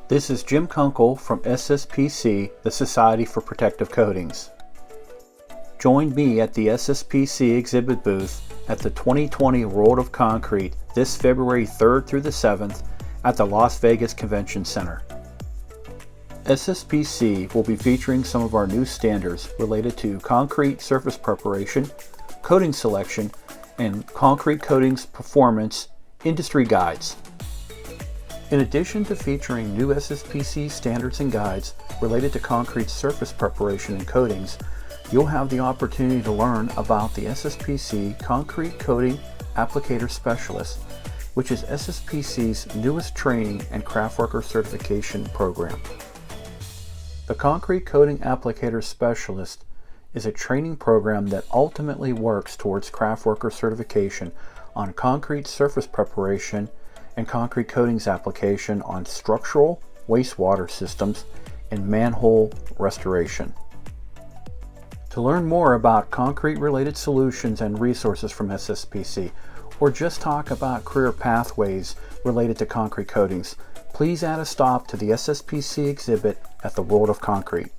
This is Jim Kunkel from SSPC, the Society for Protective Coatings. Join me at the SSPC exhibit booth at the 2020 World of Concrete this February 3rd through the 7th at the Las Vegas Convention Center. SSPC will be featuring some of our new standards related to concrete surface preparation, coating selection, and concrete coatings performance industry guides. In addition to featuring new SSPC standards and guides related to concrete surface preparation and coatings, you'll have the opportunity to learn about the SSPC Concrete Coating Applicator Specialist, which is SSPC's newest training and Craftworker Certification program. The Concrete Coating Applicator Specialist is a training program that ultimately works towards Craftworker Certification on concrete surface preparation and concrete coatings application on structural wastewater systems and manhole restoration. To learn more about concrete-related solutions and resources from SSPC, or just talk about career pathways related to concrete coatings, please add a stop to the SSPC exhibit at the World of Concrete.